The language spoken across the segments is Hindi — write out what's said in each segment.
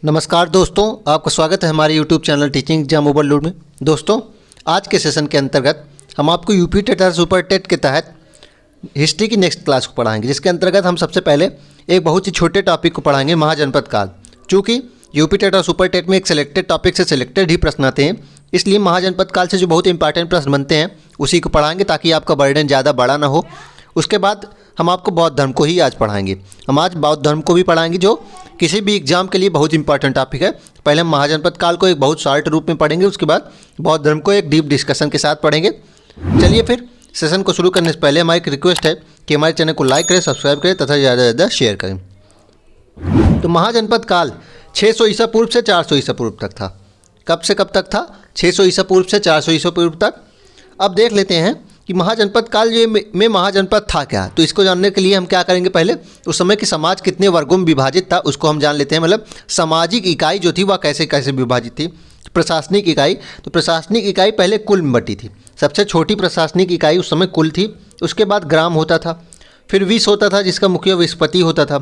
नमस्कार दोस्तों, आपका स्वागत है हमारे YouTube channel teaching exam overload में। दोस्तों, आज के सेशन के अंतर्गत हम आपको यूपी टेट और सुपर टेट के तहत हिस्ट्री की नेक्स्ट क्लास को पढ़ाएंगे, जिसके अंतर्गत हम सबसे पहले एक बहुत ही छोटे टॉपिक को पढ़ाएंगे, महाजनपद काल। चूँकि यूपी टेट और सुपर टेट में एक सिलेक्टेड टॉपिक से सिलेक्टेड ही प्रश्न आते हैं, इसलिए महाजनपद काल से जो बहुत इंपॉर्टेंट प्रश्न बनते हैं उसी को पढ़ाएंगे ताकि आपका बर्डन ज़्यादा बड़ा ना हो। उसके बाद हम आपको बौद्ध धर्म को ही आज पढ़ाएंगे। हम आज बौद्ध धर्म को भी पढ़ाएंगे, जो किसी भी एग्जाम के लिए बहुत इंपॉर्टेंट टॉपिक है। पहले हम महाजनपद काल को एक बहुत शॉर्ट रूप में पढ़ेंगे, उसके बाद बौद्ध धर्म को एक डीप डिस्कशन के साथ पढ़ेंगे। चलिए फिर सेशन को शुरू करने से पहले हमारी एक रिक्वेस्ट है कि हमारे चैनल को लाइक करें, सब्सक्राइब करें तथा ज़्यादा से ज़्यादा शेयर करें। तो महाजनपद काल 600 ईसा पूर्व से 400 ईसा पूर्व तक था। कब से कब तक था? 600 ईसा पूर्व से 400 ईसा पूर्व तक। अब देख लेते हैं कि महाजनपद काल में महाजनपद था क्या। तो इसको जानने के लिए हम क्या करेंगे, पहले उस समय की समाज कितने वर्गों में विभाजित था उसको हम जान लेते हैं। मतलब सामाजिक इकाई जो थी वह कैसे कैसे विभाजित थी। प्रशासनिक इकाई, तो प्रशासनिक इकाई पहले कुल में बटी थी। सबसे छोटी प्रशासनिक इकाई उस समय कुल थी। उसके बाद ग्राम होता था, फिर विस होता था जिसका मुखिया विस्पति होता था,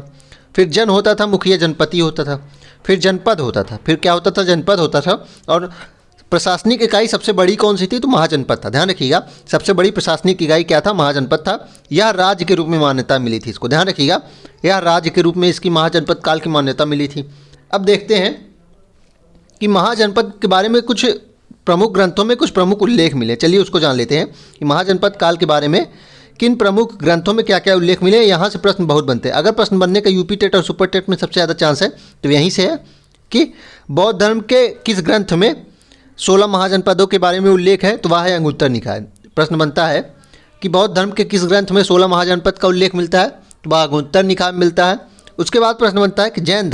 फिर जन होता था, मुखिया जनपति होता था, फिर जनपद होता था, फिर क्या होता था, जनपद होता था। और प्रशासनिक इकाई सबसे बड़ी कौन सी थी? तो महाजनपद था। ध्यान रखिएगा, सबसे बड़ी प्रशासनिक इकाई क्या था? महाजनपद था। यह राज्य के रूप में मान्यता मिली थी इसको। ध्यान रखिएगा, यह राज्य के रूप में इसकी महाजनपद काल की मान्यता मिली थी। अब देखते हैं कि महाजनपद के बारे में कुछ प्रमुख ग्रंथों में कुछ प्रमुख उल्लेख मिले। चलिए उसको जान लेते हैं कि महाजनपद काल के बारे में किन प्रमुख ग्रंथों में क्या क्या उल्लेख मिले। यहाँ से प्रश्न बहुत बनते हैं। अगर प्रश्न बनने का यूपी टेट और सुपर टेट में सबसे ज़्यादा चांस है तो यहीं से है कि बौद्ध धर्म के किस ग्रंथ में 16 महाजनपदों के बारे में उल्लेख है, तो वह है अंगुत्तर निकाय। प्रश्न बनता है कि बौद्ध धर्म के किस ग्रंथ में 16 महाजनपद का उल्लेख मिलता है, तो वह अंगुत्तर निकाय में मिलता है। उसके बाद प्रश्न बनता है कि जैन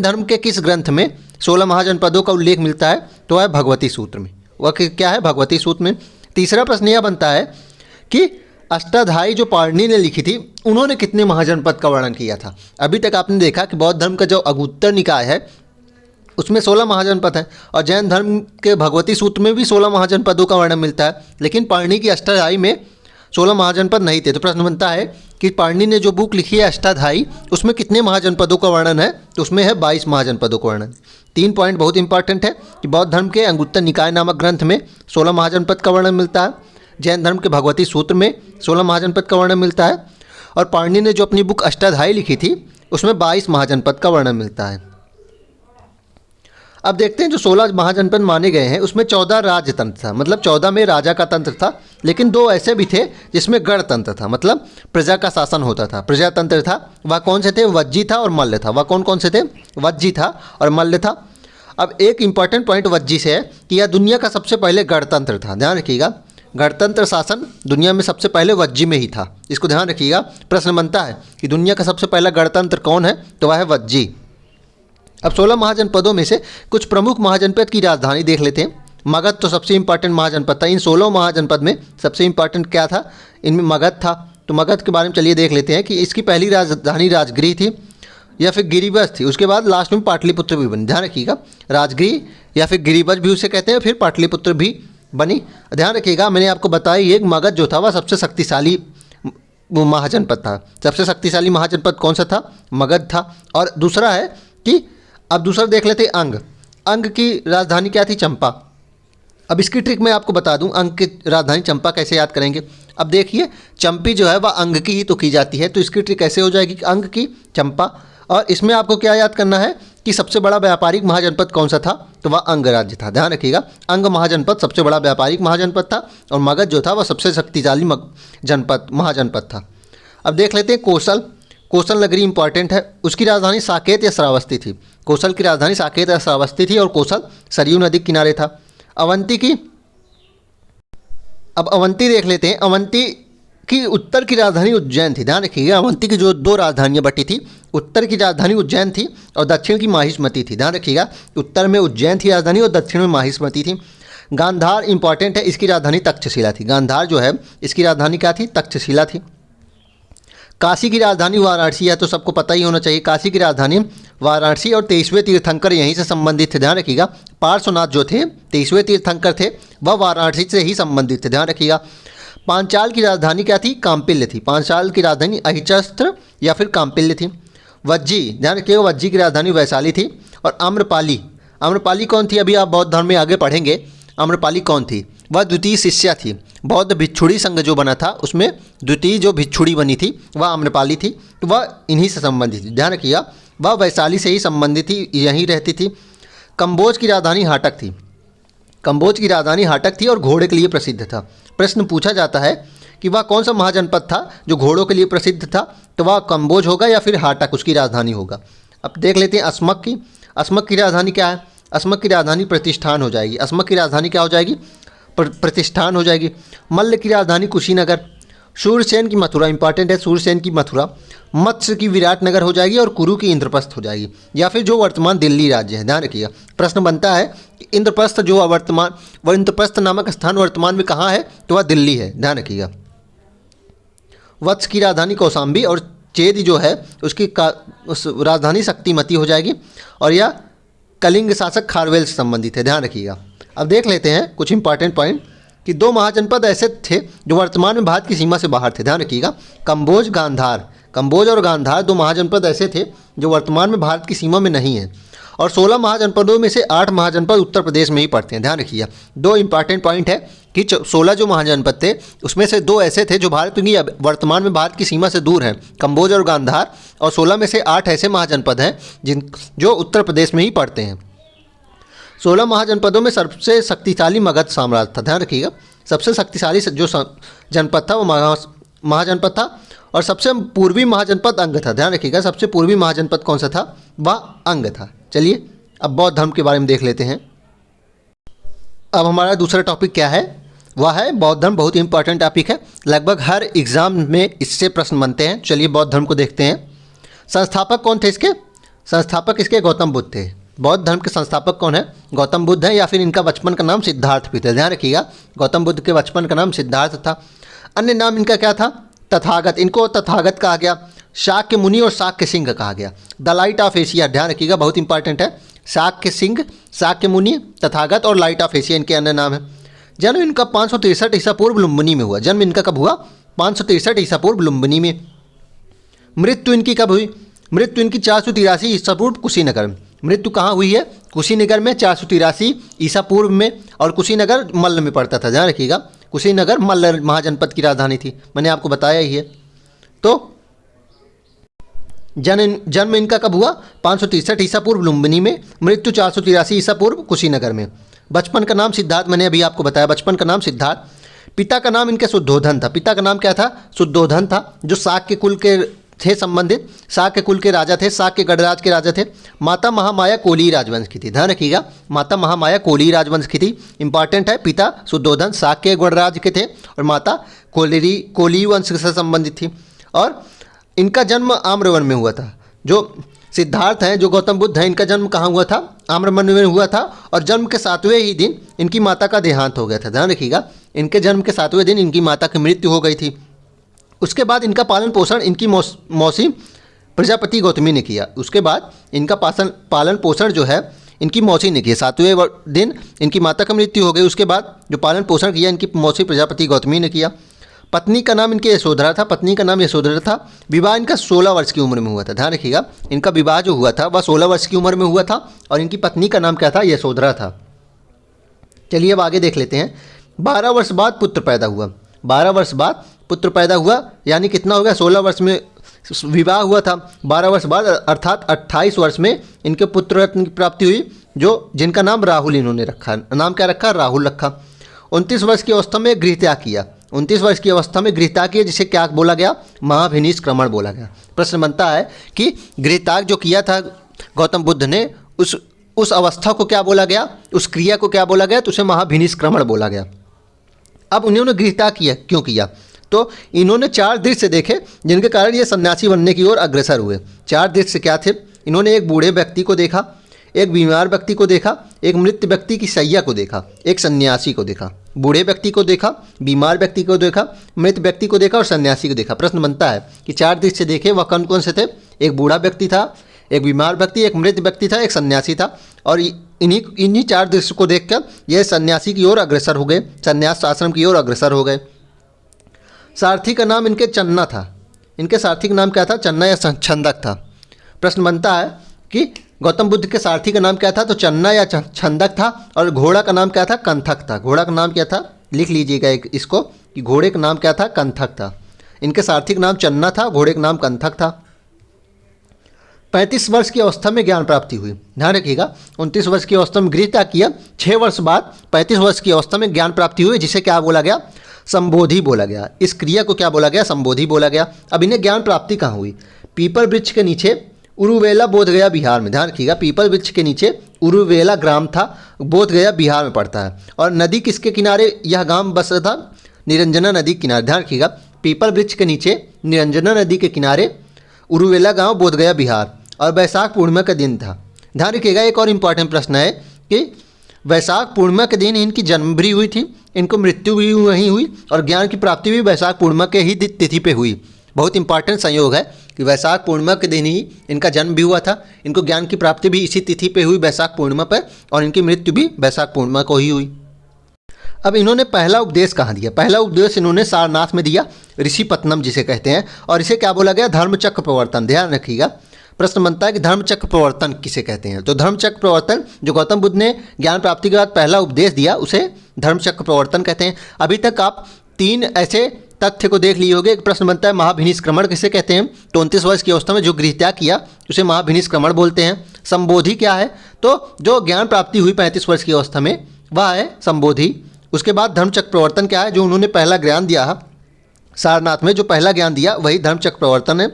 धर्म के किस ग्रंथ में 16 महाजनपदों का उल्लेख मिलता है, तो वह भगवती सूत्र में। वह क्या है? भगवती सूत्र में। तीसरा प्रश्न यह बनता है कि अष्टाध्यायी जो पाणिनि ने लिखी थी, उन्होंने कितने महाजनपद का वर्णन किया था। अभी तक आपने देखा कि बौद्ध धर्म का जो अंगुत्तर निकाय है उसमें 16 महाजनपद हैं, और जैन धर्म के भगवती सूत्र में भी 16 महाजनपदों का वर्णन मिलता है, लेकिन पाणिनि की अष्टाध्यायी में 16 महाजनपद नहीं थे। तो प्रश्न बनता है कि पाणिनि ने जो बुक लिखी है अष्टाध्यायी, उसमें कितने महाजनपदों का वर्णन है, तो उसमें है 22 महाजनपदों का वर्णन। 3 पॉइंट बहुत इंपॉर्टेंट है कि बौद्ध धर्म के अंगुत्तर निकाय नामक ग्रंथ में 16 महाजनपद का वर्णन मिलता है, जैन धर्म के भगवती सूत्र में 16 महाजनपद का वर्णन मिलता है, और पाणिनि ने जो अपनी बुक अष्टाध्यायी लिखी थी उसमें 22 महाजनपद का वर्णन मिलता है। अब देखते हैं जो 16 महाजनपद माने गए हैं उसमें 14 राजतंत्र था, मतलब 14 में राजा का तंत्र था, लेकिन 2 ऐसे भी थे जिसमें गणतंत्र था, मतलब प्रजा का शासन होता था। प्रजातंत्र था, वह कौन से थे? वज्जी था और मल्ल था। वह कौन कौन से थे? वज्जी था और मल्ल था। अब एक इंपॉर्टेंट पॉइंट वज्जी से है कि यह दुनिया का सबसे पहले गणतंत्र था। ध्यान रखिएगा, गणतंत्र शासन दुनिया में सबसे पहले वज्जी में ही था। इसको ध्यान रखिएगा। प्रश्न बनता है कि दुनिया का सबसे पहला गणतंत्र कौन है, तो वह है वज्जी। अब 16 महाजनपदों में से कुछ प्रमुख महाजनपद की राजधानी देख लेते हैं। मगध तो सबसे इंपॉर्टेंट महाजनपद था। इन 16 महाजनपद में सबसे इंपॉर्टेंट क्या था? इनमें मगध था। तो मगध के बारे में चलिए देख लेते हैं कि इसकी पहली राजधानी राजगृह थी या फिर गिरिवज थी। उसके बाद लास्ट में पाटलिपुत्र भी बनी। ध्यान रखिएगा, राजगृह या फिर गिरिवज भी उसे कहते हैं, फिर पाटलिपुत्र भी बनी। ध्यान रखिएगा, मैंने आपको बताया एक मगध जो था वह सबसे शक्तिशाली महाजनपद था। सबसे शक्तिशाली महाजनपद कौन सा था? मगध था। और दूसरा है कि अब दूसरा देख लेते हैं अंग की राजधानी क्या थी? चंपा। अब इसकी ट्रिक मैं आपको बता दूं, अंग की राजधानी चंपा कैसे याद करेंगे। अब देखिए, चंपी जो है वह अंग की ही तो की जाती है, तो इसकी ट्रिक कैसे हो जाएगी? अंग की चंपा। और इसमें आपको क्या याद करना है कि सबसे बड़ा व्यापारिक महाजनपद कौन सा था, तो वह अंग राज्य था। ध्यान रखिएगा, अंग महाजनपद सबसे बड़ा व्यापारिक महाजनपद था, और मगध जो था वह सबसे शक्तिशाली महाजनपद था। अब देख लेते हैं कोसल नगरी इंपॉर्टेंट है। उसकी राजधानी साकेत या श्रावस्ती थी। कोसल की राजधानी साकेत या श्रावस्ती थी, और कोसल सरयू नदी के किनारे था। अब अवंती देख लेते हैं। अवंती की उत्तर की राजधानी उज्जैन थी। ध्यान रखिएगा, अवंती की जो 2 राजधानियाँ बटी थी, उत्तर की राजधानी उज्जैन थी और दक्षिण की माहिष्मती थी। ध्यान रखिएगा, उत्तर में उज्जैन थी राजधानी और दक्षिण में माहिष्मती थी। गांधार इंपॉर्टेंट है, इसकी राजधानी तक्षशिला थी। गांधार जो है इसकी राजधानी क्या थी? तक्षशिला थी। काशी की राजधानी वाराणसी है, तो सबको पता ही होना चाहिए। काशी की राजधानी वाराणसी, और 23वें तीर्थंकर यहीं से संबंधित थे। ध्यान रखिएगा, पार्श्वनाथ जो थे 23वें तीर्थंकर थे, वह वाराणसी से ही संबंधित थे। ध्यान रखिएगा। पांचाल की राजधानी क्या थी? काम्पिल्य थी। पांचाल की राजधानी अहिचस्त्र या फिर काम्पिल्य थी। वज्जी, ध्यान रखिएगा, वज्जी की राजधानी वैशाली थी। और आम्रपाली, आम्रपाली कौन थी? अभी आप बौद्ध धर्म में आगे पढ़ेंगे। आम्रपाली कौन थी? वह द्वितीय शिष्या थी। बौद्ध भिक्षुड़ी संघ जो बना था उसमें द्वितीय जो भिक्षुड़ी बनी थी वह आम्रपाली थी। तो वह इन्हीं से संबंधित थी, ध्यान रखिएगा, वह वैशाली से ही संबंधित थी, यहीं रहती थी। कंबोज की राजधानी हाटक थी। कंबोज की राजधानी हाटक थी और घोड़े के लिए प्रसिद्ध था। प्रश्न पूछा जाता है कि वह कौन सा महाजनपद था जो घोड़ों के लिए प्रसिद्ध था, तो वह कंबोज होगा या फिर हाटक उसकी राजधानी होगा। अब देख लेते हैं अस्मक की। अस्मक की राजधानी क्या है? अस्मक की राजधानी प्रतिष्ठान हो जाएगी। अस्मक की राजधानी क्या हो जाएगी? प्रतिष्ठान हो जाएगी। मल्ल की राजधानी कुशीनगर। सूर्यसेन की मथुरा, इंपॉर्टेंट है, सूर्यसेन की मथुरा। मत्स्य की विराटनगर हो जाएगी और कुरु की इंद्रप्रस्थ हो जाएगी, या फिर जो वर्तमान दिल्ली राज्य है। ध्यान रखिएगा, प्रश्न बनता है कि इंद्रप्रस्थ जो वर्तमान, वह इंद्रप्रस्थ नामक स्थान वर्तमान में कहाँ है? तो वह दिल्ली है, ध्यान रखिएगा। वत्स की राजधानी कौशाम्बी और चेद जो है उसकी उस राजधानी शक्तिमती हो जाएगी, और यह कलिंग शासक खारवेल से संबंधित है, ध्यान रखिएगा। अब देख लेते हैं कुछ इंपॉर्टेंट पॉइंट कि दो महाजनपद ऐसे थे जो वर्तमान में भारत की सीमा से बाहर थे, ध्यान रखिएगा। कंबोज, गांधार, कंबोज और गांधार दो महाजनपद ऐसे थे जो वर्तमान में भारत की सीमा में नहीं है, और 16 महाजनपदों में से 8 महाजनपद उत्तर प्रदेश में ही पड़ते हैं, ध्यान रखिएगा। दो इंपॉर्टेंट पॉइंट है कि 16 जो महाजनपद थे उसमें से 2 ऐसे थे जो भारत की वर्तमान में भारत की सीमा से दूर हैं, कंबोज और गांधार, और 16 में से 8 ऐसे महाजनपद हैं जो उत्तर प्रदेश में ही पड़ते हैं। 16 महाजनपदों में सबसे शक्तिशाली मगध साम्राज्य था, ध्यान रखिएगा। सबसे शक्तिशाली जो जनपद था वो महाजनपद था, और सबसे पूर्वी महाजनपद अंग था, ध्यान रखिएगा। सबसे पूर्वी महाजनपद कौन सा था? वह अंग था। चलिए अब बौद्ध धर्म के बारे में देख लेते हैं। अब हमारा दूसरा टॉपिक क्या है? वह है बौद्ध धर्म। बहुत ही इंपॉर्टेंट टॉपिक है, लगभग हर एग्जाम में इससे प्रश्न बनते हैं। चलिए बौद्ध धर्म को देखते हैं। संस्थापक कौन थे इसके? संस्थापक इसके गौतम बुद्ध थे। बौद्ध धर्म के संस्थापक कौन है? गौतम बुद्ध है, या फिर इनका बचपन का नाम सिद्धार्थ भी था, ध्यान रखिएगा। गौतम बुद्ध के बचपन का नाम सिद्धार्थ था। अन्य नाम इनका क्या था? तथागत, इनको तथागत कहा गया। शाक्य मुनि और शाक्य सिंह कहा गया। द लाइट ऑफ एशिया, ध्यान रखिएगा, बहुत इंपॉर्टेंट है। शाक्य सिंह, शाक्य मुनि, तथागत और लाइट ऑफ एशिया इनके अन्य नाम है। जन्म इनका 563 ईसा पूर्व लुम्बिनी में हुआ। जन्म इनका कब हुआ? 563 ईसा पूर्व लुम्बिनी में। मृत्यु इनकी कब हुई? मृत्यु इनकी 483 ईसा पूर्व कुशीनगर में। मृत्यु कहाँ हुई है? कुशीनगर में 483 ईसा पूर्व में, और कुशीनगर मल्ल में पड़ता था, ध्यान रखिएगा। कुशीनगर मल्ल महाजनपद की राजधानी थी, मैंने आपको बताया ही है। तो जन्म इनका कब हुआ? 563 ईसा पूर्व लुम्बिनी में। मृत्यु 483 ईसा पूर्व कुशीनगर में। बचपन का नाम सिद्धार्थ, मैंने अभी आपको बताया, बचपन का नाम सिद्धार्थ। पिता का नाम इनके शुद्धोधन था। पिता का नाम क्या था? शुद्धोधन था, जो शाक्य कुल के थे संबंधित, शाक्य कुल के राजा थे, शाक्य गणराज के राजा थे। माता महामाया कोली राजवंश की थी, ध्यान रखिएगा, माता महामाया कोली राजवंश की थी, इंपॉर्टेंट है। पिता शुद्धोधन शाक्य गणराज के थे और माता कोली वंश से संबंधित थी। और इनका जन्म आम्रवन में हुआ था। जो सिद्धार्थ हैं, जो गौतम बुद्ध हैं, इनका जन्म कहाँ हुआ था? आम्रवन में हुआ था, और जन्म के 7वें ही दिन इनकी माता का देहांत हो गया था, ध्यान रखिएगा। इनके जन्म के 7वें दिन इनकी माता की मृत्यु हो गई थी। उसके बाद इनका पालन पोषण इनकी मौसी प्रजापति गौतमी ने किया। उसके बाद इनका पालन पोषण जो है इनकी मौसी ने किया। 7वें दिन इनकी माता की मृत्यु हो गई, उसके बाद जो पालन पोषण किया इनकी मौसी प्रजापति गौतमी ने किया। पत्नी का नाम इनके यशोधरा था। पत्नी का नाम यशोधरा था। विवाह इनका 16 वर्ष की उम्र में हुआ था, ध्यान रखिएगा। इनका विवाह जो हुआ था वह 16 वर्ष की उम्र में हुआ था, और इनकी पत्नी का नाम क्या था? यशोधरा था। चलिए अब आगे देख लेते हैं। 12 वर्ष बाद पुत्र पैदा हुआ। 12 वर्ष बाद पुत्र पैदा हुआ, यानी कितना हो गया? 16 वर्ष में विवाह हुआ था, 12 वर्ष बाद अर्थात 28 वर्ष में इनके पुत्र रत्न की प्राप्ति हुई, जो जिनका नाम राहुल इन्होंने रखा। नाम क्या रखा? राहुल रखा। 29 वर्ष की अवस्था में गृहत्याग किया। 29 वर्ष की अवस्था में गृहत्याग किया, जिसे क्या बोला गया? महाभिनिष्क्रमण बोला गया। प्रश्न बनता है कि गृहत्याग जो किया था गौतम बुद्ध ने, उस अवस्था को क्या बोला गया? उस क्रिया को क्या बोला गया? तो उसे महाभिनिष्क्रमण बोला गया। अब उन्होंने गृहत्याग किया, क्यों किया? तो इन्होंने 4 दृश्य देखे जिनके कारण ये सन्यासी बनने की ओर अग्रसर हुए। 4 दृश्य क्या थे? इन्होंने एक बूढ़े व्यक्ति को देखा, एक बीमार व्यक्ति को देखा, एक मृत व्यक्ति की शैया को देखा, एक सन्यासी को देखा। बूढ़े व्यक्ति को देखा, बीमार व्यक्ति को देखा, मृत व्यक्ति को देखा और सन्यासी को देखा। प्रश्न बनता है कि 4 दृश्य देखे वह कौन कौन से थे? एक बूढ़ा व्यक्ति था, एक बीमार व्यक्ति, एक मृत व्यक्ति था, एक सन्यासी था, और इन्हीं 4 दृश्य को देखकर यह सन्यासी की ओर अग्रसर हो गए, सन्यास आश्रम की ओर अग्रसर हो गए। सारथी का नाम इनके चन्ना था। इनके सारथी का नाम क्या था? चन्ना या छंदक था। प्रश्न बनता है कि गौतम बुद्ध के सारथी का नाम क्या था? तो चन्ना या छंदक था। और घोड़ा का नाम क्या था? कंथक था। घोड़ा का नाम क्या था? लिख लीजिएगा इसको कि घोड़े का नाम क्या था? कंथक था। इनके सारथी का नाम चन्ना था, घोड़े का नाम कंथक था। 35 वर्ष की अवस्था में ज्ञान प्राप्ति हुई। ध्यान रखिएगा, 29 वर्ष की अवस्था में गृह त्याग किया, 6 वर्ष बाद 35 वर्ष की अवस्था में ज्ञान प्राप्ति हुई, जिसे क्या बोला गया? संबोधि बोला गया। इस क्रिया को क्या बोला गया? संबोधि बोला गया। अब इन्हें ज्ञान प्राप्ति कहाँ हुई? पीपल वृक्ष के नीचे, उरुवेला, बोधगया, बिहार में। ध्यान रखिएगा, पीपल वृक्ष के नीचे उरुवेला ग्राम था, बोधगया बिहार में पड़ता है। और नदी किसके किनारे यह गांव बसा था? निरंजना नदी के किनारे। ध्यान रखिएगा, पीपल वृक्ष के नीचे निरंजना नदी के किनारे उरुवेला गांव, बोधगया बिहार। और वैशाख पूर्णिमा का दिन था। ध्यान रखिएगा, एक और इम्पॉर्टेंट प्रश्न है कि वैशाख पूर्णिमा के दिन इनकी जन्म भी हुई थी, इनको मृत्यु भी वहीं हुई, और ज्ञान की प्राप्ति भी वैशाख पूर्णिमा के ही तिथि पे हुई। बहुत इंपॉर्टेंट संयोग है कि वैशाख पूर्णिमा के दिन ही इनका जन्म भी हुआ था, इनको ज्ञान की प्राप्ति भी इसी तिथि पे हुई, वैशाख पूर्णिमा पर, और इनकी मृत्यु भी वैशाख पूर्णिमा को ही हुई। अब इन्होंने पहला उपदेश कहाँ दिया? पहला उपदेश इन्होंने सारनाथ में दिया, ऋषिपत्नम जिसे कहते हैं, और इसे क्या बोला गया? धर्मचक्र प्रवर्तन। ध्यान रखिएगा, प्रश्न बनता है कि धर्मचक्र प्रवर्तन किसे कहते हैं? तो धर्मचक्र प्रवर्तन, जो गौतम बुद्ध ने ज्ञान प्राप्ति के बाद पहला उपदेश दिया, उसे धर्मचक्र प्रवर्तन कहते हैं। अभी तक आप 3 ऐसे तथ्य को देख लिए होंगे। एक प्रश्न बनता है महाभिनिष्क्रमण किसे कहते हैं? तो 29 वर्ष की अवस्था में जो गृह त्याग किया उसे महाभिनिष्क्रमण बोलते हैं। संबोधि क्या है? तो जो ज्ञान प्राप्ति हुई 35 वर्ष की अवस्था में, वह है संबोधि। उसके बाद धर्मचक्र प्रवर्तन क्या है? जो उन्होंने पहला ज्ञान दिया सारनाथ में, जो पहला ज्ञान दिया वही धर्मचक्र प्रवर्तन है।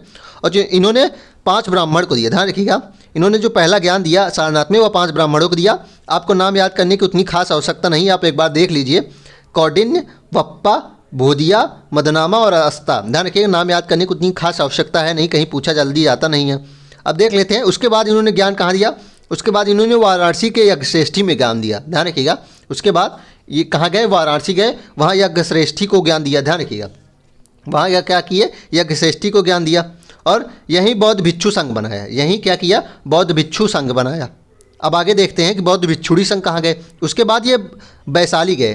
और जो इन्होंने 5 ब्राह्मण को दिया, ध्यान रखिएगा, इन्होंने जो पहला ज्ञान दिया सारनाथ में वह 5 ब्राह्मणों को दिया। आपको नाम याद करने की उतनी खास आवश्यकता नहीं, आप एक बार देख लीजिए, कौंडिन्य, वप्पा, बोधिया, मदनामा और अस्ता। ध्यान रखिएगा, नाम याद करने की उतनी खास आवश्यकता है नहीं, कहीं पूछा जल्दी जाता नहीं है। अब देख लेते हैं उसके बाद इन्होंने ज्ञान कहाँ दिया। उसके बाद इन्होंने वाराणसी के यज्ञश्रेष्ठी में ज्ञान दिया। ध्यान रखिएगा, उसके बाद ये कहाँ गए? वाराणसी गए, वहाँ यज्ञश्रेष्ठी को ज्ञान दिया। ध्यान रखिएगा, वहाँ यह क्या किए? यज्ञश्रेष्ठी को ज्ञान दिया, और यहीं बौद्ध भिक्षु संघ बनाया। यहीं क्या किया? बौद्ध भिक्षु संघ बनाया। अब आगे देखते हैं कि बौद्ध भिक्षुड़ी संघ कहाँ गए। उसके बाद ये वैशाली गए।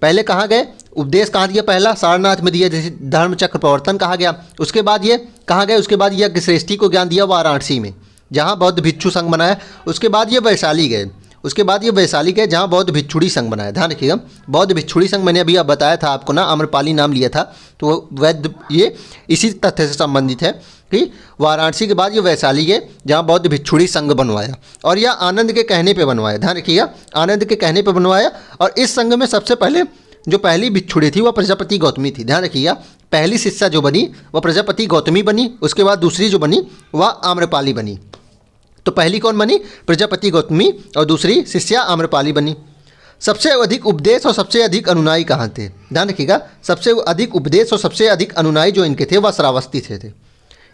पहले कहाँ गए? उपदेश कहाँ दिया? पहला सारनाथ में दिया, जैसे धर्मचक्र प्रवर्तन कहा गया। उसके बाद ये कहाँ गए? उसके बाद यज्ञश्रेष्ठी को ज्ञान दिया वाराणसी में, जहाँ बौद्ध भिक्षु संघ बनाया। उसके बाद ये वैशाली गए। उसके बाद ये वैशाली गए, जहाँ बौद्ध भिक्षुड़ी संघ बनाया। ध्यान रखिएगा, बौद्ध भिक्षुड़ी संघ मैंने अभी अब बताया था आपको ना, आम्रपाली नाम लिया था, तो वैद्य ये इसी तथ्य से संबंधित है कि वाराणसी के बाद ये वैशाली गए, जहाँ बौद्ध भिक्षुड़ी संघ बनवाया, और यह आनंद के कहने पे बनवाया। ध्यान रखिएगा, आनंद के कहने पे बनवाया। और इस संघ में सबसे पहले जो पहली भिक्षुड़ी थी वह प्रजापति गौतमी थी। ध्यान रखिएगा, पहली शिष्या जो बनी वह प्रजापति गौतमी बनी। उसके बाद दूसरी जो बनी वह आम्रपाली बनी। तो पहली कौन बनी? प्रजापति गौतमी, और दूसरी शिष्या आम्रपाली बनी। सबसे अधिक उपदेश और सबसे अधिक अनुनायी कहाँ थे? ध्यान रखिएगा, सबसे अधिक उपदेश और सबसे अधिक अनुनायी जो इनके थे वह श्रावस्ती थे।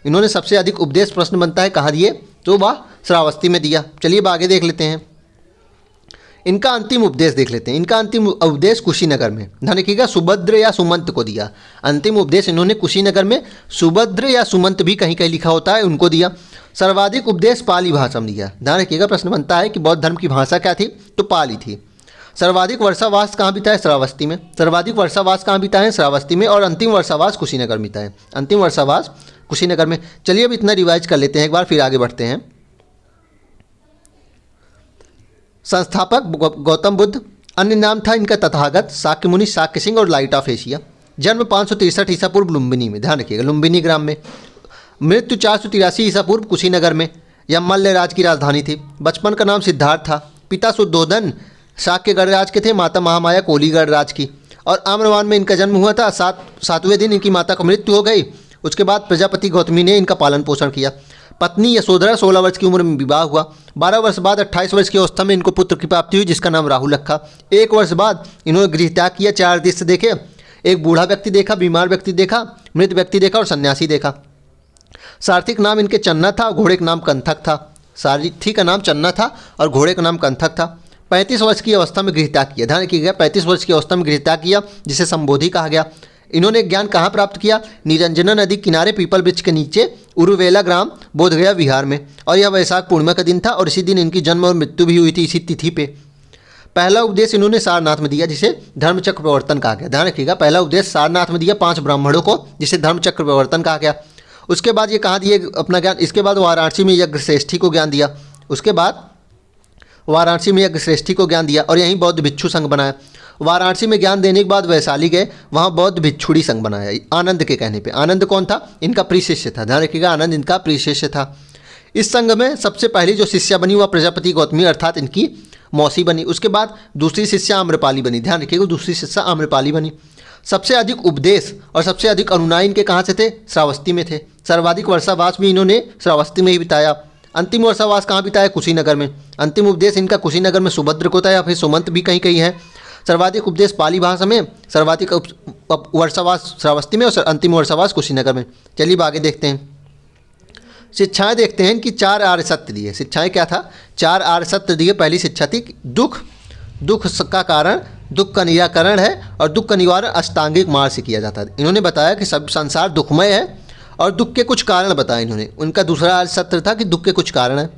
इन्होंने सबसे अधिक उपदेश, प्रश्न बनता है कहाँ दिए? तो वह श्रावस्ती में दिया। चलिए अब आगे देख लेते हैं, इनका अंतिम उपदेश देख लेते हैं। इनका अंतिम उपदेश कुशीनगर में, ध्यान रखिएगा, सुभद्र या सुमंत को दिया। अंतिम उपदेश इन्होंने कुशीनगर में सुभद्र या सुमंत भी कहीं कहीं लिखा होता है, उनको दिया। सर्वाधिक उपदेश पाली भाषा में दिया। ध्यान रखिएगा, प्रश्न बनता है कि बौद्ध धर्म की भाषा क्या थी? तो पाली थी। सर्वाधिक वर्षावास कहाँ बीता है? श्रावस्ती में। सर्वाधिक वर्षावास कहाँ बीता है? श्रावस्ती में। और अंतिम वर्षावास कुशीनगर में बीता है। अंतिम वर्षावास कुशीनगर में। चलिए अब इतना रिवाइज कर लेते हैं एक बार, फिर आगे बढ़ते हैं। संस्थापक गौतम बुद्ध, अन्य नाम था इनका तथागत, शाक्य मुनि, शाक्य सिंह और लाइट ऑफ एशिया। जन्म 563 ईसा पूर्व लुम्बिनी में, ध्यान रखिएगा, लुम्बिनी ग्राम में। मृत्यु 483 ईसा पूर्व कुशीनगर में, यह मल्ल राज की राजधानी थी। बचपन का नाम सिद्धार्थ था। पिता शुद्धोधन शाक्य गणराज के थे, माता महामाया कोली गणराज की। और आम्रवान में इनका जन्म हुआ था। 7वें दिन इनकी माता को मृत्यु हो गई। उसके बाद प्रजापति गौतमी ने इनका पालन पोषण किया। पत्नी यशोधरा 16 वर्ष की उम्र में विवाह हुआ। 12 वर्ष बाद 28 वर्ष की अवस्था में इनको पुत्र की प्राप्ति हुई, जिसका नाम राहुल रखा। 1 वर्ष बाद इन्होंने गृह त्याग किया। 4 दृश्य देखे, एक बूढ़ा व्यक्ति देखा, बीमार व्यक्ति देखा, मृत व्यक्ति देखा और सन्यासी देखा। सारथी का नाम इनके चन्ना था, घोड़े का नाम कंथक था। सारथी का नाम चन्ना था और घोड़े का नाम कंथक था। 35 वर्ष की अवस्था में गृह त्याग किया। ध्यान रखिएगा, 35 वर्ष की अवस्था में गृह त्याग किया, जिसे संबोधि कहा गया। इन्होंने ज्ञान कहाँ प्राप्त किया? निरंजना नदी किनारे पीपल वृक्ष के नीचे उरुवेला ग्राम, बोधगया बिहार में। और यह वैशाख पूर्णिमा का दिन था और इसी दिन इनकी जन्म और मृत्यु भी हुई थी, इसी तिथि पे। पहला उपदेश इन्होंने सारनाथ में दिया, जिसे धर्मचक्र प्रवर्तन कहा गया। ध्यान रखिएगा, पहला उपदेश सारनाथ में दिया 5 ब्राह्मणों को, जिसे धर्मचक्र प्रवर्तन कहा गया। उसके बाद ये कहाँ दिए अपना ज्ञान? इसके बाद वाराणसी में यज्ञश्रेष्ठी को ज्ञान दिया। उसके बाद वाराणसी में यज्ञश्रेष्ठी को ज्ञान दिया और यहीं बौद्ध भिक्षु संघ बनाया। वाराणसी में ज्ञान देने के बाद वैशाली गए, वहाँ बौद्ध भिक्षुड़ी संघ बनाया आनंद के कहने पे। आनंद कौन था? इनका प्रिय शिष्य था। ध्यान रखिएगा, आनंद इनका प्रिय शिष्य था। इस संघ में सबसे पहली जो शिष्या बनी वह प्रजापति गौतमी अर्थात इनकी मौसी बनी। उसके बाद दूसरी शिष्या आम्रपाली बनी। ध्यान रखिएगा, दूसरी शिष्या आम्रपाली बनी। सबसे अधिक उपदेश और सबसे अधिक अनुयायी इनके कहाँ से थे? श्रावस्ती में थे। सर्वाधिक वर्षावास भी इन्होंने श्रावस्ती में ही बिताया। अंतिम वर्षावास कहाँ बिताया? कुशीनगर में। अंतिम उपदेश इनका कुशीनगर में सुभद्र को था या फिर सुमंत भी कहीं कहीं है। सर्वाधिक उपदेश पाली भाषा में, सर्वाधिक वर्षावास श्रावस्ती में और अंतिम वर्षावास कुशीनगर में। चलिए आगे देखते हैं। शिक्षाएं देखते हैं कि 4 आर्य सत्य दिए। शिक्षाएं क्या था? 4 आर्य सत्य दिए। पहली शिक्षा थी दुख, दुख का कारण दुख का निराकरण है और दुख का निवारण अष्टांगिक मार्ग से किया जाता है। इन्होंने बताया कि सब संसार दुखमय है और दुख के कुछ कारण बताए इन्होंने। उनका दूसरा आर्य सत्य था कि दुख के कुछ कारण हैं।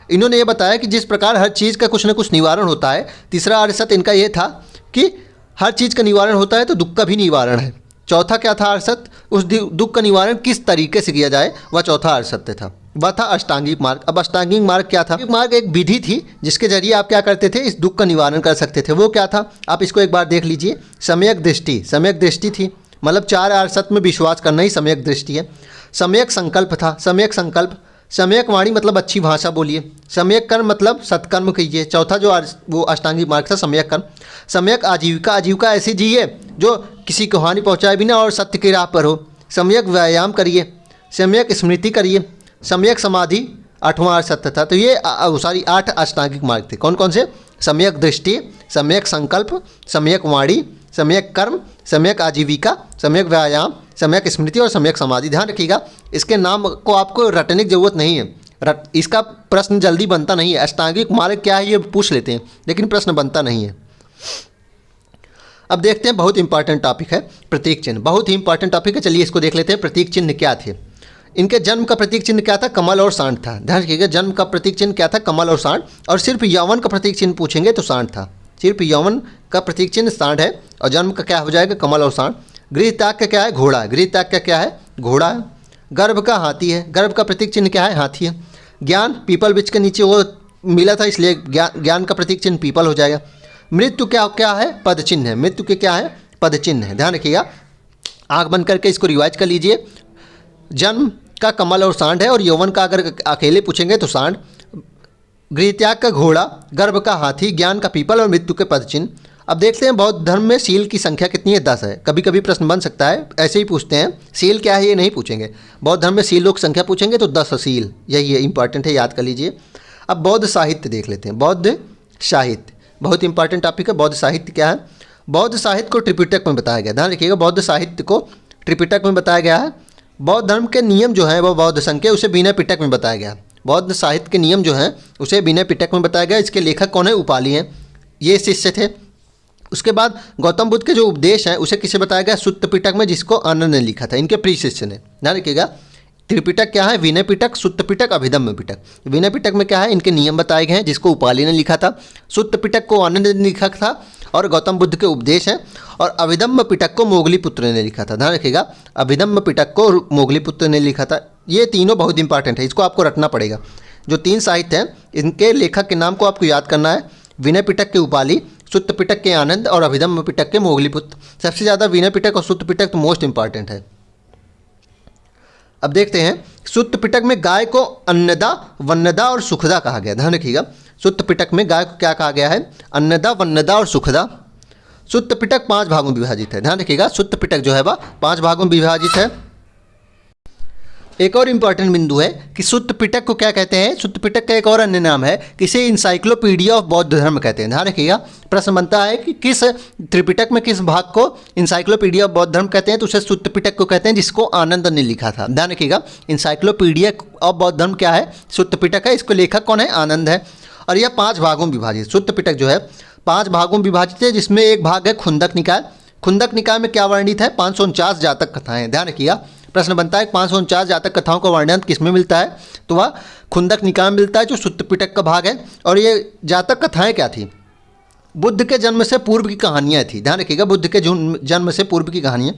इन्होंने ये बताया कि जिस प्रकार हर चीज़ का कुछ न कुछ निवारण होता है। तीसरा आर्य सत्य इनका ये था कि हर चीज़ का निवारण होता है तो दुख का भी निवारण है। चौथा क्या था आर्य सत्य? उस दुख का निवारण किस तरीके से किया जाए, वह चौथा आर्य सत्य था। वह था अष्टांगिक मार्ग। अब अष्टांगिक मार्ग क्या था? मार्ग एक विधि थी जिसके जरिए आप क्या करते थे? इस दुख का निवारण कर सकते थे। वो क्या था? आप इसको एक बार देख लीजिए। सम्यक दृष्टि, सम्यक दृष्टि थी, मतलब 4 आर्य सत्य में विश्वास करना ही सम्यक दृष्टि है। सम्यक संकल्प था, सम्यक संकल्प। सम्यक वाणी मतलब अच्छी भाषा बोलिए। सम्यक कर्म मतलब सत्कर्म कीजिए। चौथा जो वो अष्टांगिक मार्ग था सम्यक कर्म। सम्यक आजीविका, आजीविका ऐसी जिए जो किसी को हानि पहुँचाए बिना और सत्य की राह पर हो। सम्यक व्यायाम करिए। सम्यक स्मृति करिए। सम्यक समाधि 8वां आर्य सत्य था। तो ये 8 अष्टांगिक मार्ग थे। कौन कौन से? सम्यक दृष्टि, सम्यक संकल्प, सम्यक वाणी, सम्यक कर्म, सम्यक आजीविका, सम्यक व्यायाम, सम्यक स्मृति और सम्यक समाधि। ध्यान रखिएगा, इसके नाम को आपको रटने की जरूरत नहीं है। इसका प्रश्न जल्दी बनता नहीं है। अष्टांगिक मार्ग क्या है ये पूछ लेते हैं लेकिन प्रश्न बनता नहीं है। अब देखते हैं, बहुत इंपॉर्टेंट टॉपिक है प्रतीक चिन्ह। बहुत ही इंपॉर्टेंट टॉपिक है। चलिए इसको देख लेते हैं। प्रतीक चिन्ह क्या थे? इनके जन्म का प्रतीक चिन्ह क्या था? कमल और सांड था। ध्यान रखिएगा, जन्म का प्रतीक चिन्ह क्या था? कमल और सांड। और सिर्फ यौवन का प्रतीक चिन्ह पूछेंगे तो सांड था। सिर्फ यौवन का प्रतीक चिन्ह सांड है और जन्म का क्या हो जाएगा? कमल और सांड। गृह त्याग का क्या है? घोड़ा। गृह त्याग का क्या है? घोड़ा है। गर्भ का हाथी है। गर्भ का प्रतीक चिन्ह क्या है? हाथी है। ज्ञान, पीपल वृक्ष के नीचे वो मिला था इसलिए ज्ञान का प्रतीक चिन्ह पीपल हो जाएगा। मृत्यु क्या है? पद चिन्ह है। मृत्यु के क्या है? पद चिन्ह है। ध्यान रखिएगा, आँख बंद करके इसको रिवाइज कर लीजिए। जन्म का कमल और सांड है और यौवन का अगर अकेले पूछेंगे तो सांड। गृह त्याग का घोड़ा, गर्भ का हाथी, ज्ञान का पीपल और मृत्यु के पद चिन्ह। अब देखते हैं बौद्ध धर्म में सील की संख्या कितनी है? 10 है। कभी कभी प्रश्न बन सकता है, ऐसे ही पूछते हैं सील क्या है ये नहीं पूछेंगे। बौद्ध धर्म में सीलों की संख्या पूछेंगे तो 10 सील, यही है, इंपॉर्टेंट है, याद कर लीजिए। अब बौद्ध साहित्य देख लेते हैं। बौद्ध साहित्य बहुत इंपॉर्टेंट टॉपिक है। बौद्ध साहित्य क्या है? बौद्ध साहित्य को त्रिपिटक में बताया गया। ध्यान रखिएगा, बौद्ध साहित्य को त्रिपिटक में बताया गया है। बौद्ध धर्म के नियम जो है वो बौद्ध संघ के, उसे विनय पिटक में बताया गया। बौद्ध साहित्य के नियम जो हैं उसे विनय पिटक में बताया गया। इसके लेखक कौन है? उपाली हैं, ये शिष्य थे। उसके बाद गौतम बुद्ध के जो उपदेश हैं उसे किसे बताया गया? सुत्त पिटक में, जिसको आनंद ने लिखा था, इनके प्रिय शिष्य ने। ध्यान रखिएगा, त्रिपिटक क्या है? विनय पिटक, सुत्त पिटक, अभिधम्म पिटक। विनय पिटक में क्या है? इनके नियम बताए गए हैं जिसको उपाली ने लिखा था। सुत्त पिटक को आनंद ने लिखा था और गौतम बुद्ध के उपदेश हैं। और अभिधम्म पिटक को मोगलीपुत्र ने लिखा था। ध्यान रखिएगा, अभिधम्म पिटक को मोगलीपुत्र ने लिखा था। ये तीनों बहुत इंपॉर्टेंट है, इसको आपको रटना पड़ेगा। जो 3 साहित्य हैं इनके लेखक के नाम को आपको याद करना है। विनय पिटक के उपाली, सुत्त पिटक के आनंद और अभिधम्म पिटक के मोगलीपुत्र। सबसे ज़्यादा विनय पिटक और सुत्त पिटक तो मोस्ट इंपॉर्टेंट है। अब देखते हैं, सुत्त पिटक में गाय को अन्नदा, वन्नदा और सुखदा कहा गया। ध्यान रखिएगा, सुत्त पिटक में गाय को क्या कहा गया है? अन्नदा, वन्नदा और सुखदा। सुत्त पिटक 5 भागों में विभाजित है। ध्यान रखिएगा, सुत्त पिटक जो है वह 5 भागों में विभाजित है। एक और इम्पॉर्टेंट बिंदु है कि सुत्त पिटक को क्या कहते हैं? सुत्त पिटक का एक और अन्य नाम है, किसे इंसाइक्लोपीडिया ऑफ बौद्ध धर्म कहते हैं। ध्यान रखिएगा, प्रश्न बनता है कि किस त्रिपिटक में किस भाग को इंसाइक्लोपीडिया ऑफ बौद्ध धर्म कहते हैं, तो उसे सुत्त पिटक को कहते हैं जिसको आनंद ने लिखा था। ध्यान रखिएगा, इंसाइक्लोपीडिया ऑफ बौद्ध धर्म क्या है? सुत्त पिटक है। इसको लेखक कौन है? आनंद है। और यह 5 भागों में विभाजित, सुत्त पिटक जो है 5 भागों में विभाजित है, जिसमें एक भाग है खुंदक निकाय। खुंदक निकाय में क्या वर्णित है? 549 जातक कथाएं। ध्यान रखिएगा, प्रश्न बनता है 549 जातक कथाओं का वर्णन किस में मिलता है? तो वह खुंदक निकाय में मिलता है, जो सुत्त पिटक का भाग है। और ये जातक कथाएं क्या थी? बुद्ध के जन्म से पूर्व की कहानियाँ थी। ध्यान रखिएगा, बुद्ध के जन्म से पूर्व की कहानियाँ।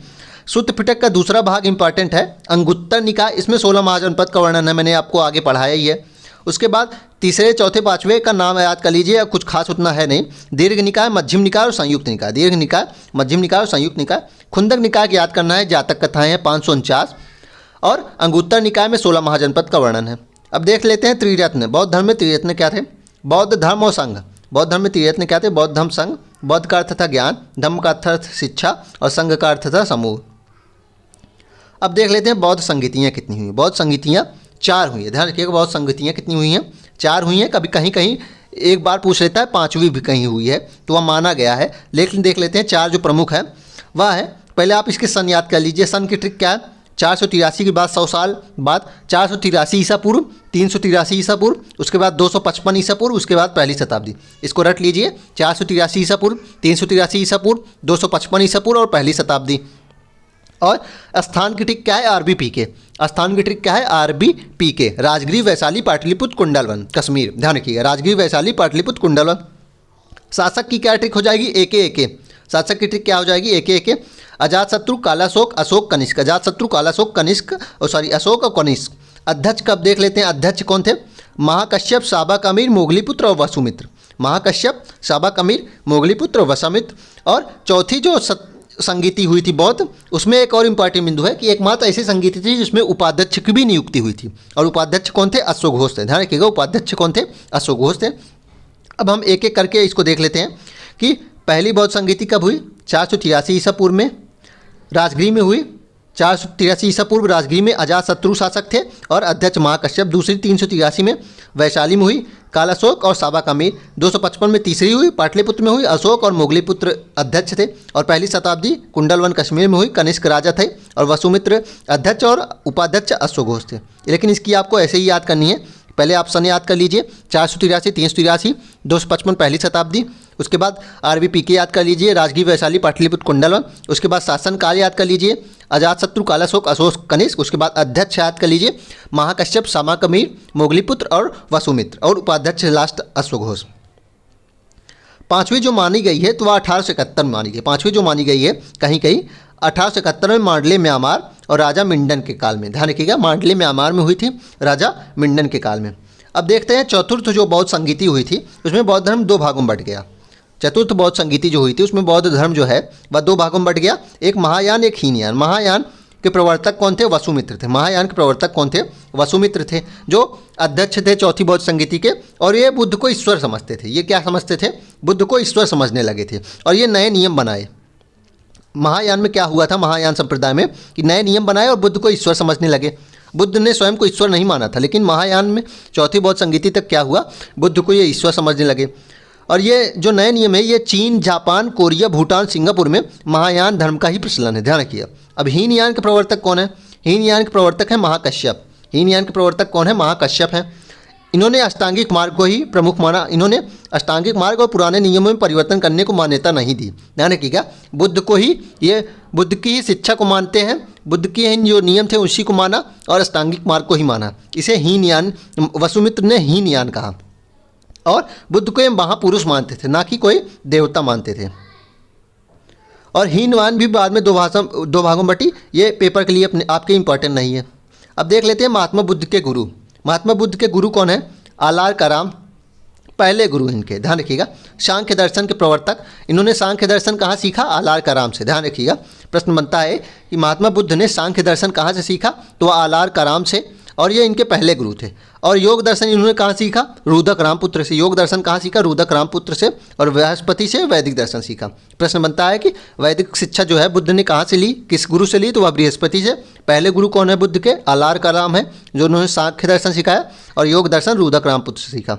सुत्त पिटक का दूसरा भाग इंपॉर्टेंट है, अंगुत्तर निकाय। इसमें 16 महाजनपद का वर्णन है, मैंने आपको आगे पढ़ाया ही है। उसके बाद तीसरे चौथे पाँचवें का नाम याद कर लीजिए, कुछ खास उतना है नहीं। दीर्घ निकाय, मध्यम निकाय और संयुक्त निकाय। दीर्घ निकाय, मध्यम निकाय और संयुक्त निकाय। खुंदक निकाय की याद करना है, जातक कथाएं हैं 549 और अंगुत्तर निकाय में 16 महाजनपद का वर्णन है। अब देख लेते हैं त्रिरत्न। बौद्ध धर्म में त्रिरत्न क्या थे? बौद्ध धर्म और संघ। बौद्ध धर्म में त्रिरत्न क्या थे? बौद्ध धर्म, संघ। बौद्ध का अर्थ था ज्ञान, धम्म का अर्थ था शिक्षा और संघ का अर्थ था समूह। अब देख लेते हैं बौद्ध संगीतियाँ कितनी हुई। बौद्ध संगीतियाँ 4 हुई है। ध्यान रखिएगा, बौद्ध संगीतियाँ कितनी हुई हैं? 4 हुई हैं। कभी कहीं कहीं एक बार पूछ लेता है 5वीं भी कहीं हुई है, तो वह माना गया है। लेकिन देख लेते हैं 4 जो प्रमुख है वह है, पहले आप इसके सन याद कर लीजिए। सन की ट्रिक क्या है? 483 के बाद 100 साल बाद 483 ईसा पूर्व, 383 ईसा पूर्व, उसके बाद 255 ईसा पूर्व, उसके बाद पहली शताब्दी। इसको रट लीजिए, 483 ईसा पूर्व, 383 ईसा पूर्व, 255 ईसा पूर्व और पहली शताब्दी। और स्थान की ट्रिक क्या है? RBPK। स्थान की ट्रिक क्या है? RBPK। राजगृह, वैशाली, पाटलिपुत्र, कुंडलवन, कश्मीर। ध्यान रखिएगा, राजगृह, वैशाली, पाटलिपुत्र, कुंडलवन। शासक की क्या ट्रिक हो जाएगी? AK। शासक की ट्रिक क्या हो जाएगी? AK। अजातशत्रु, कालाशोक, अशोक, कनिष्क। अजातशत्रु, कालाशोक, कनिष्क अशोक और कनिष्क। अध्यक्ष कब देख लेते हैं? अध्यक्ष कौन थे? महाकश्यप, साबक अमीर, मोगलीपुत्र और वसुमित्र। महाकश्यप, साबक अमीर, मोगलीपुत्र और वसुमित्र। और चौथी जो संगीति हुई थी बौद्ध, उसमें एक और इम्पॉर्टेंट बिंदु है कि एकमात्र ऐसी संगीति थी जिसमें उपाध्यक्ष की भी नियुक्ति हुई थी। और उपाध्यक्ष कौन थे? अश्वघोष थे। ध्यान रखिएगा, उपाध्यक्ष कौन थे? अश्वघोष थे। अब हम एक एक करके इसको देख लेते हैं कि पहली बौद्ध संगीति कब हुई? 483 ईसा पूर्व में राजगृह में हुई। 483 ईसा पूर्व राजगृह में अजातशत्रु शासक थे और अध्यक्ष महाकश्यप। दूसरी 383 में वैशाली में हुई, कालाशोक और साबक अमीर। 255 में तीसरी हुई, पाटलिपुत्र में हुई, अशोक और मोगलीपुत्र अध्यक्ष थे। और पहली शताब्दी कुंडलवन, कश्मीर में हुई, कनिष्क राजा थे और वसुमित्र अध्यक्ष और उपाध्यक्ष अश्वघोष थे। लेकिन इसकी आपको ऐसे ही याद करनी है। पहले आप सन याद कर लीजिए, 483, 383, 255 पहली शताब्दी। उसके बाद RBPK याद कर लीजिए, राजगीर, वैशाली, पाटलिपुत्र, कुंडलवन। उसके बाद शासन काल याद कर लीजिए, अजातशत्रु, कालाशोक, अशोक, कनिष्क। उसके बाद अध्यक्ष याद कर लीजिए, महाकश्यप, साबक अमीर, मोगलीपुत्र और वसुमित्र। और उपाध्यक्ष लास्ट अश्वघोष। पाँचवीं जो मानी गई है तो वह 1871 में मानी गई। पाँचवीं जो मानी गई है कहीं कहीं 1871 में मांडले म्यांमार और राजा मिंडन के काल में। ध्यान रखिएगा, मांडले म्यांमार में हुई थी राजा मिंडन के काल में। अब देखते हैं चतुर्थ जो बौद्ध संगीति हुई थी उसमें बौद्ध धर्म 2 भागों में बट गया। चतुर्थ बौद्ध संगीति जो हुई थी उसमें बौद्ध धर्म जो है वह 2 भागों में बट गया, एक महायान, एक हीनयान। महायान के प्रवर्तक कौन थे? वसुमित्र थे। महायान के प्रवर्तक कौन थे? वसुमित्र थे, जो अध्यक्ष थे चौथी बौद्ध संगीति के। और ये बुद्ध को ईश्वर समझते थे। ये क्या समझते थे? बुद्ध को ईश्वर समझने लगे थे और ये नए नियम बनाए। महायान में क्या हुआ था? महायान संप्रदाय में कि नए नियम बनाए और बुद्ध को ईश्वर समझने लगे। बुद्ध ने स्वयं को ईश्वर नहीं माना था, लेकिन महायान में चौथी बौद्ध संगीति तक क्या हुआ? बुद्ध को ये ईश्वर समझने लगे। और ये जो नए नियम है ये चीन, जापान, कोरिया, भूटान, सिंगापुर में महायान धर्म का ही प्रचलन है। ध्यान रखिए। अब हीनयान के प्रवर्तक कौन है? हीनयान के प्रवर्तक है महाकश्यप। हीनयान के प्रवर्तक कौन है? महाकश्यप है। इन्होंने अष्टांगिक मार्ग को ही प्रमुख माना। इन्होंने अष्टांगिक मार्ग और पुराने नियमों में परिवर्तन करने को मान्यता नहीं दी। ध्यान रखिएगा, बुद्ध को ही ये बुद्ध की ही शिक्षा को मानते हैं, बुद्ध के जो नियम थे उसी को माना और अष्टांगिक मार्ग को ही माना। इसे हीनयान, वसुमित्र ने हीनयान कहा। और बुद्ध को ये महापुरुष मानते थे, ना कि कोई देवता मानते थे। और हीनयान भी बाद में 2 भागों में बटी। ये पेपर के लिए अपने आपके इंपॉर्टेंट नहीं है। अब देख लेते हैं महात्मा बुद्ध के गुरु। महात्मा बुद्ध के गुरु कौन है? आलार कराम, पहले गुरु इनके। ध्यान रखिएगा, सांख्य दर्शन के प्रवर्तक। इन्होंने सांख्य दर्शन कहाँ सीखा? आलार कराम से। ध्यान रखिएगा, प्रश्न बनता है कि महात्मा बुद्ध ने सांख्य दर्शन कहाँ से सीखा? तो आलार कराम से, और ये इनके पहले गुरु थे। और योग दर्शन इन्होंने कहाँ सीखा? रुदक रामपुत्र से। योग दर्शन कहाँ सीखा? रुदक रामपुत्र से। और बृहस्पति से वैदिक दर्शन सीखा। प्रश्न बनता है कि वैदिक शिक्षा जो है बुद्ध ने कहाँ से ली, किस गुरु से ली? तो वह बृहस्पति से। पहले गुरु कौन है बुद्ध के? आलार कराम है, जो उन्होंने सांख्य दर्शन सिखाया। और योग दर्शन रुदक रामपुत्र से सीखा।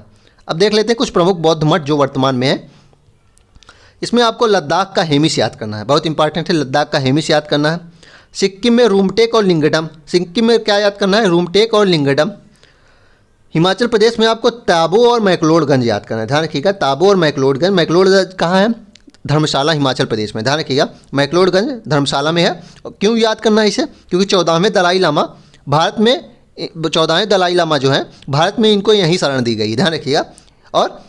अब देख लेते हैं कुछ प्रमुख बौद्ध मठ जो वर्तमान में है। इसमें आपको लद्दाख का हेमिस याद करना है, बहुत इंपॉर्टेंट है। लद्दाख का हेमिस याद करना है। सिक्किम में रूमटेक और लिंगडम। सिक्किम में क्या याद करना है? रूमटेक और लिंगडम। हिमाचल प्रदेश में आपको ताबो और मैक्लोडगंज याद करना है। ध्यान रखिएगा, ताबो और मैक्लोडगंज। मैक्लोडगंज कहाँ है? धर्मशाला, हिमाचल प्रदेश में। ध्यान रखिएगा, मैक्लोडगंज धर्मशाला में है। क्यों याद करना है इसे? क्योंकि 14वें दलाई लामा भारत में, 14वें दलाई लामा जो है भारत में, इनको यहीं शरण दी गई। ध्यान रखिएगा। और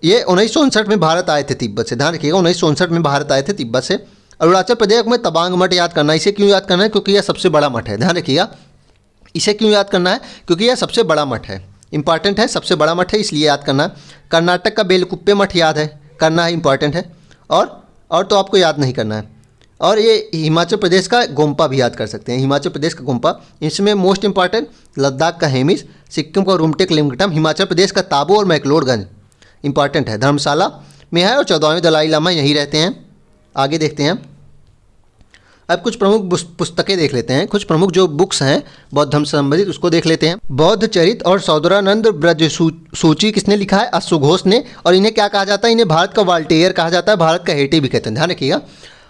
ये 1959 में भारत आए थे तिब्बत से। ध्यान रखिएगा, 1959 में भारत आए थे तिब्बत से। अरुणाचल प्रदेश में तवांग मठ याद करना है। इसे क्यों याद करना है? क्योंकि यह सबसे बड़ा मठ है। ध्यान रखिएगा, इसे क्यों याद करना है? क्योंकि यह सबसे बड़ा मठ है। इंपॉर्टेंट है, सबसे बड़ा मठ है इसलिए याद करना। कर्नाटक का बेलकुप्पे मठ याद है, करना है, इंपॉर्टेंट है। और तो आपको याद नहीं करना है। और ये हिमाचल प्रदेश का गोम्पा भी याद कर सकते हैं, हिमाचल प्रदेश का गोम्पा। इसमें मोस्ट इंपॉर्टेंट लद्दाख का हेमिस, सिक्किम का रुमटेक लिंगटम, हिमाचल प्रदेश का ताबो और मैक्लोडगंज इंपॉर्टेंट है, धर्मशाला में है और 14वें दलाई लामा यहीं रहते हैं। आगे देखते हैं। अब कुछ प्रमुख पुस्तकें देख लेते हैं, कुछ प्रमुख जो बुक्स हैं बौद्ध धर्म से संबंधित उसको देख लेते हैं। बौद्ध चरित और सौदरानंद ब्रज सूची किसने लिखा है? अश्वघोष ने। और इन्हें क्या कहा जाता है? इन्हें भारत का वाल्टेयर कहा जाता है, भारत का हेटे भी कहते हैं, ध्यान रखिएगा।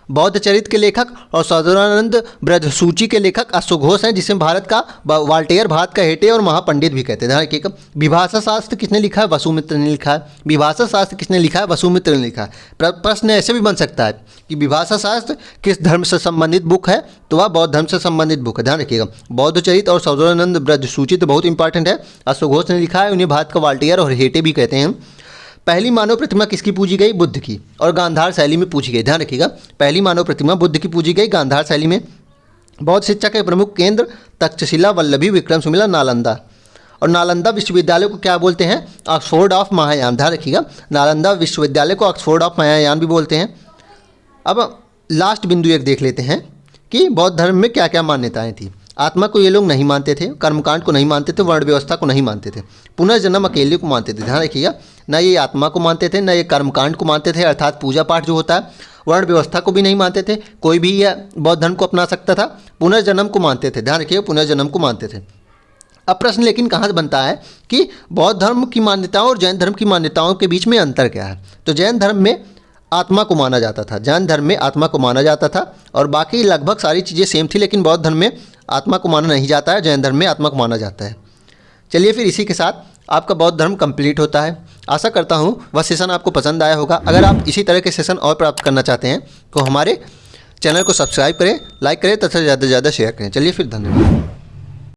बौद्ध चरित के लेखक और सौदरानंद ब्रज सूची के लेखक अश्वघोष हैं, जिसे भारत का वाल्टेयर, भारत का हेटे और महापंडित भी कहते हैं, ध्यान रखिएगा। विभाषा शास्त्र किसने लिखा है? वसुमित्र ने लिखा है। विभाषा शास्त्र किसने लिखा है? वसुमित्र ने लिखा है। प्रश्न ऐसे भी बन सकता है कि विभाषा शास्त्र किस धर्म से संबंधित बुक है? तो वह बौद्ध धर्म से संबंधित बुक है, ध्यान रखिएगा। बौद्ध चरित और सौदरानंद ब्रज सूची तो बहुत इंपॉर्टेंट है, अश्वघोष ने लिखा है, उन्हें भारत का वाल्टेयर और हेटे भी कहते हैं। पहली मानव प्रतिमा किसकी पूजी गई? बुद्ध की, और गांधार शैली में पूजी गई, ध्यान रखिएगा। पहली मानव प्रतिमा बुद्ध की पूजी गई गांधार शैली में। बौद्ध शिक्षा के प्रमुख केंद्र तक्षशिला, वल्लभी, विक्रमशिला, नालंदा। और नालंदा विश्वविद्यालय को क्या बोलते हैं? ऑक्सफोर्ड ऑफ महायान, ध्यान रखिएगा। नालंदा विश्वविद्यालय को ऑक्सफोर्ड ऑफ महायान भी बोलते हैं। अब लास्ट बिंदु एक देख लेते हैं कि बौद्ध धर्म में क्या क्या मान्यताएं थी। आत्मा को ये लोग नहीं मानते थे, कर्मकांड को नहीं मानते थे, वर्ण व्यवस्था को नहीं मानते थे, पुनर्जन्म अकेले को मानते थे, ध्यान रखिएगा। न ये आत्मा को मानते थे, न ये कर्मकांड को मानते थे, अर्थात पूजा पाठ जो होता है, वर्ण व्यवस्था को भी नहीं मानते थे, कोई भी यह बौद्ध धर्म को अपना सकता था, पुनर्जन्म को मानते थे, ध्यान रखिएगा, पुनर्जन्म को मानते थे। अब प्रश्न लेकिन कहाँ से बनता है कि बौद्ध धर्म की मान्यताओं और जैन धर्म की मान्यताओं के बीच में अंतर क्या है? तो जैन धर्म में आत्मा को माना जाता था, जैन धर्म में आत्मा को माना जाता था, और बाकी लगभग सारी चीज़ें सेम थी, लेकिन बौद्ध धर्म में आत्मा को माना नहीं जाता है, जैन धर्म में आत्मा को माना जाता है। चलिए फिर इसी के साथ आपका बौद्ध धर्म कंप्लीट होता है। आशा करता हूँ वह सेशन आपको पसंद आया होगा। अगर आप इसी तरह के सेशन और प्राप्त करना चाहते हैं तो हमारे चैनल को सब्सक्राइब करें, लाइक करें तथा ज़्यादा से ज़्यादा शेयर करें। चलिए फिर, धन्यवाद।